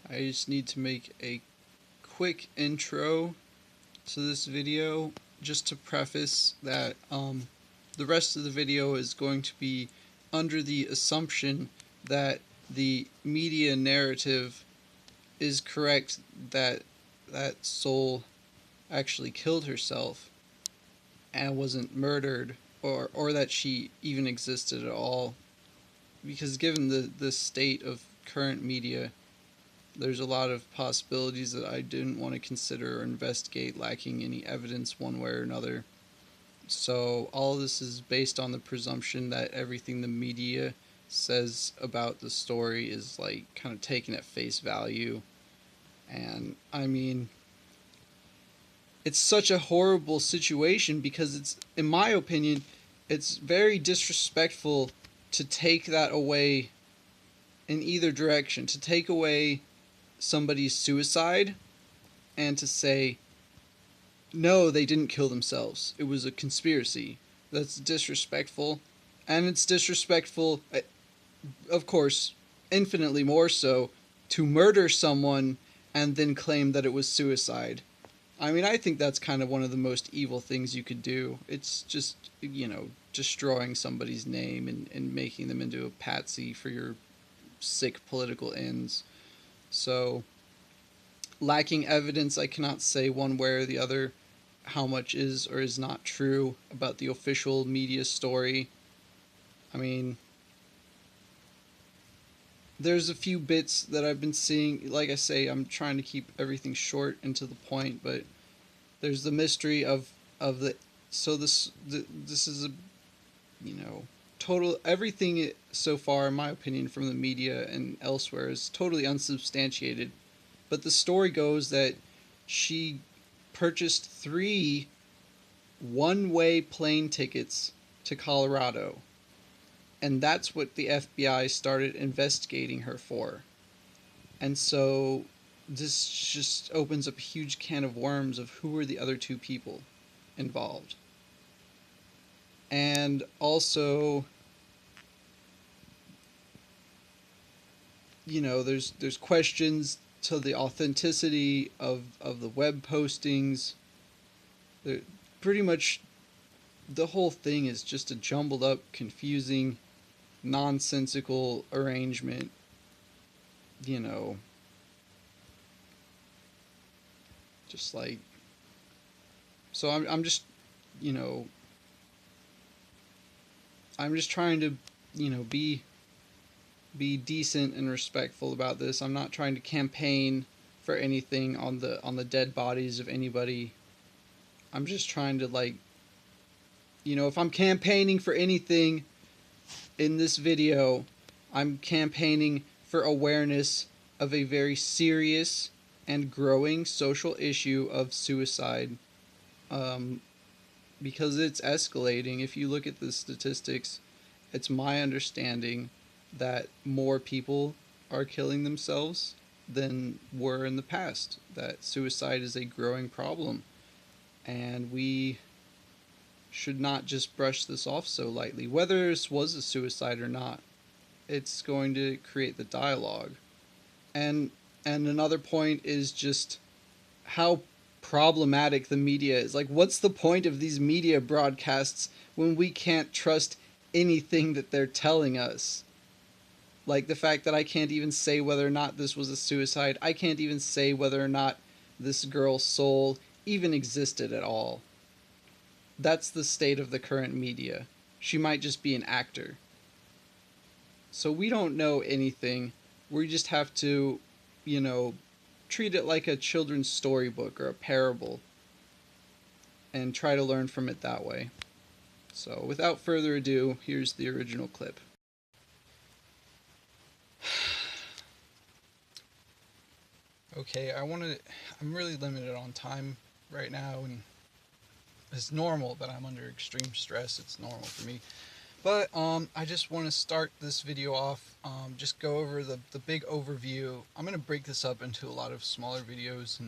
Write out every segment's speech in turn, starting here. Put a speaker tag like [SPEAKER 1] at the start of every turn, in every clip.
[SPEAKER 1] I just need to make a quick intro to this video just to preface that the rest of the video is going to be under the assumption that the media narrative is correct, that Sol actually killed herself and wasn't murdered, or that she even existed at all, because given the state of current media, there's a lot of possibilities that I didn't want to consider or investigate, lacking any evidence one way or another. So all of this is based on the presumption that everything the media says about the story is like kind of taken at face value. And I mean, it's such a horrible situation because it's, in my opinion, it's very disrespectful to take that away in either direction, to take away somebody's suicide and to say, no, they didn't kill themselves. It was a conspiracy. That's disrespectful. And it's disrespectful, of course, infinitely more so, to murder someone and then claim that it was suicide. I mean, I think that's kind of one of the most evil things you could do. It's just, destroying somebody's name and making them into a patsy for your sick political ends. So, lacking evidence, I cannot say one way or the other how much is or is not true about the official media story. I mean, there's a few bits that I've been seeing. Like I say, I'm trying to keep everything short and to the point, but there's the mystery of the so this is a total everything so far in my opinion from the media and elsewhere is totally unsubstantiated. But the story goes that she purchased 3 one-way plane tickets to Colorado, and that's what the FBI started investigating her for. And so this just opens up a huge can of worms of who were the other 2 people involved. And also, there's questions to the authenticity of the web postings. Pretty much the whole thing is just a jumbled up, confusing, nonsensical arrangement. You know, just like, so I'm just, you know, I'm just trying to, be decent and respectful about this. I'm not trying to campaign for anything on the dead bodies of anybody. I'm just trying to, like, if I'm campaigning for anything in this video, I'm campaigning for awareness of a very serious and growing social issue of suicide, um, because it's escalating. If you look at the statistics, it's my understanding that more people are killing themselves than were in the past, that suicide is a growing problem, and we should not just brush this off so lightly. Whether this was a suicide or not, it's going to create the dialogue. And another point is just how problematic the media is. Like, what's the point of these media broadcasts when we can't trust anything that they're telling us? Like the fact that I can't even say whether or not this was a suicide. I can't even say whether or not this girl's soul even existed at all. That's the state of the current media. She might just be an actor. So we don't know anything. We just have to, you know, treat it like a children's storybook or a parable and try to learn from it that way. So without further ado, here's the original clip. Okay, I'm really limited on time right now, and it's normal that I'm under extreme stress. It's normal for me. But I just want to start this video off, just go over the big overview. I'm going to break this up into a lot of smaller videos,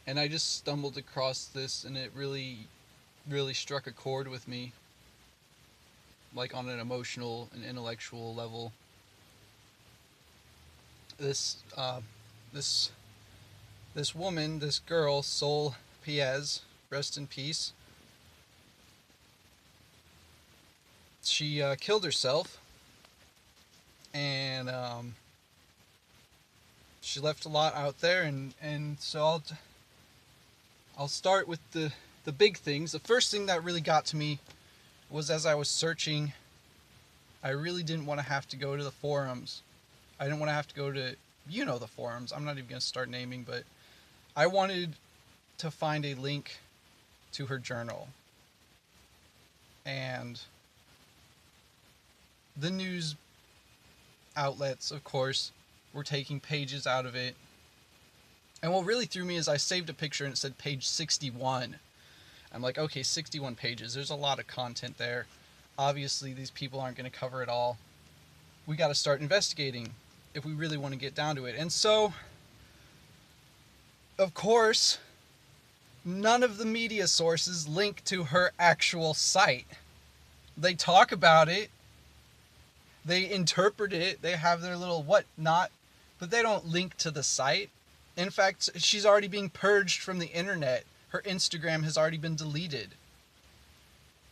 [SPEAKER 1] and I just stumbled across this, and it really, really struck a chord with me, like on an emotional and intellectual level. this this this woman, this girl, Sol Pais, rest in peace. She killed herself, and she left a lot out there, and so I'll start with the big things. The first thing that really got to me was, as I was searching, I really didn't want to have to go to the forums. I didn't want to have to go to, the forums. I'm not even going to start naming, but I wanted to find a link to her journal. And the news outlets, of course, were taking pages out of it. And what really threw me is I saved a picture and it said page 61. I'm like, okay, 61 pages. There's a lot of content there. Obviously, these people aren't going to cover it all. We got to start investigating if we really want to get down to it. And so, of course, none of the media sources link to her actual site. They talk about it. They interpret it. They have their little whatnot, but they don't link to the site. In fact, she's already being purged from the internet. Her Instagram has already been deleted.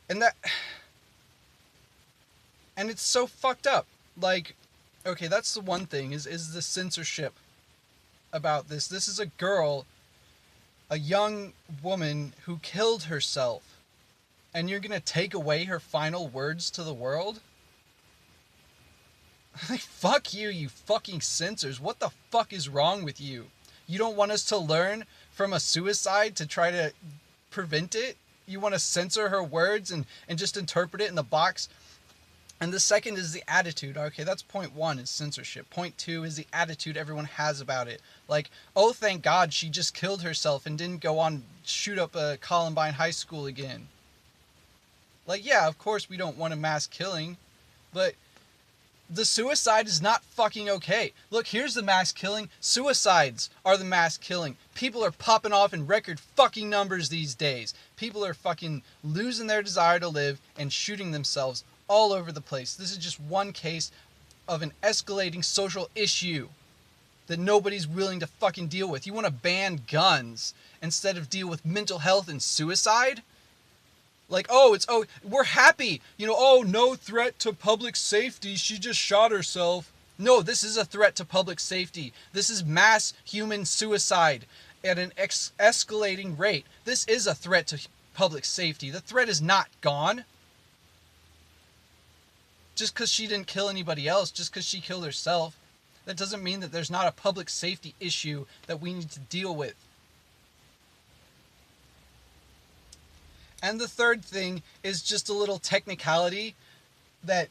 [SPEAKER 1] And it's so fucked up. Like, okay, that's the one thing, is the censorship about this. This is a girl, a young woman who killed herself. And you're gonna take away her final words to the world? Like, fuck you, you fucking censors. What the fuck is wrong with you? You don't want us to learn from a suicide to try to prevent it? You want to censor her words and just interpret it in the box? And the second is the attitude. Okay, that's point one, is censorship. Point two is the attitude everyone has about it. Like, oh, thank God she just killed herself and didn't go on shoot up a Columbine High School again. Like, yeah, of course we don't want a mass killing, but the suicide is not fucking okay. Look, here's the mass killing. Suicides are the mass killing. People are popping off in record fucking numbers these days. People are fucking losing their desire to live and shooting themselves all over the place. This is just one case of an escalating social issue that nobody's willing to fucking deal with. You want to ban guns instead of deal with mental health and suicide? Like, we're happy. No threat to public safety. She just shot herself. No, this is a threat to public safety. This is mass human suicide at an escalating rate. This is a threat to public safety. The threat is not gone. Just because she didn't kill anybody else, just because she killed herself, that doesn't mean that there's not a public safety issue that we need to deal with. And the third thing is just a little technicality that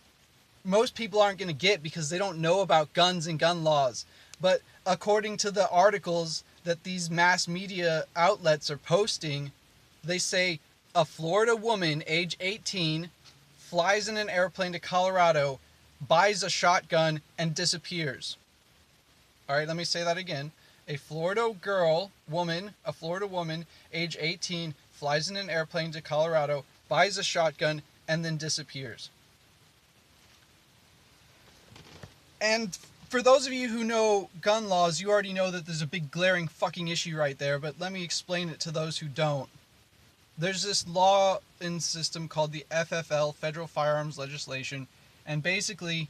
[SPEAKER 1] most people aren't going to get because they don't know about guns and gun laws. But according to the articles that these mass media outlets are posting, they say a Florida woman, age 18, flies in an airplane to Colorado, buys a shotgun, and disappears. All right, let me say that again. A Florida woman, age 18, flies in an airplane to Colorado, buys a shotgun, and then disappears. And for those of you who know gun laws, you already know that there's a big glaring fucking issue right there, but let me explain it to those who don't. There's this law in system called the FFL, Federal Firearms Legislation, and basically,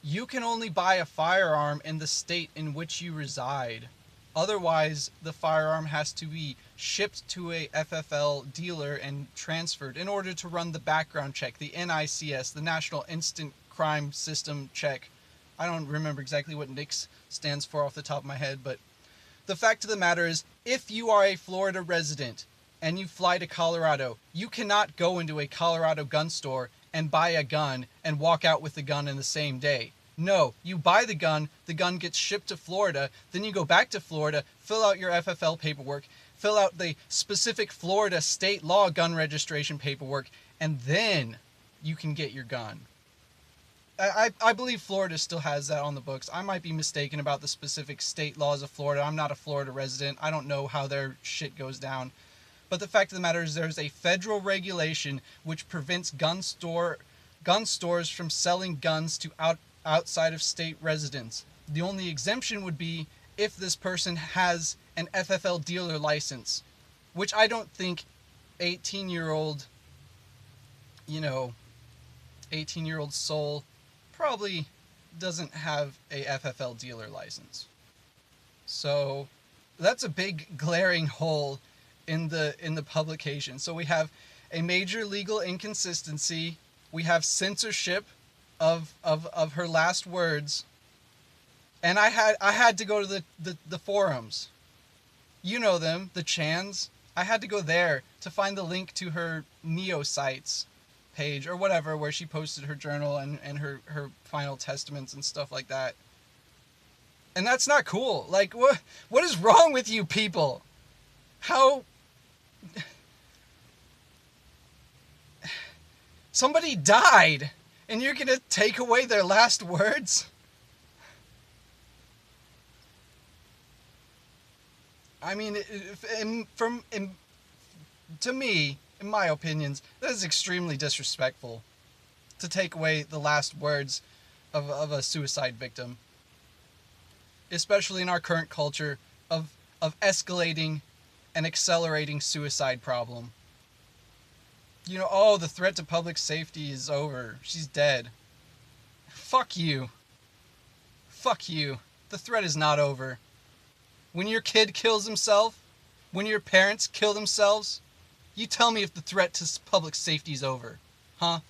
[SPEAKER 1] you can only buy a firearm in the state in which you reside. Otherwise, the firearm has to be shipped to a FFL dealer and transferred in order to run the background check, the NICS, the National Instant Crime System check. I don't remember exactly what NICS stands for off the top of my head, but the fact of the matter is, if you are a Florida resident and you fly to Colorado, you cannot go into a Colorado gun store and buy a gun and walk out with the gun in the same day. No, you buy the gun gets shipped to Florida, then you go back to Florida, fill out your FFL paperwork, fill out the specific Florida state law gun registration paperwork, and then you can get your gun. I believe Florida still has that on the books. I might be mistaken about the specific state laws of Florida. I'm not a Florida resident. I don't know how their shit goes down. But the fact of the matter is there's a federal regulation which prevents gun stores from selling guns to outside of state residents.
[SPEAKER 2] The only exemption would be if this person has an FFL dealer license, which I don't think 18-year-old, you know, 18-year-old Sol probably doesn't have a FFL dealer license. So that's a big glaring hole in the publication. So we have a major legal inconsistency. We have censorship of her last words. And I had to go to the forums. You know them, the Chans. I had to go there to find the link to her Neo sites page or whatever, where she posted her journal and her final testaments and stuff like that. And that's not cool. Like, what is wrong with you people? How somebody died and you're gonna take away their last words? I mean, to me, in my opinions, that is extremely disrespectful to take away the last words of a suicide victim, especially in our current culture of escalating and accelerating suicide problem. You know, oh, the threat to public safety is over. She's dead. Fuck you. Fuck you. The threat is not over. When your kid kills himself, when your parents kill themselves, you tell me if the threat to public safety is over. Huh?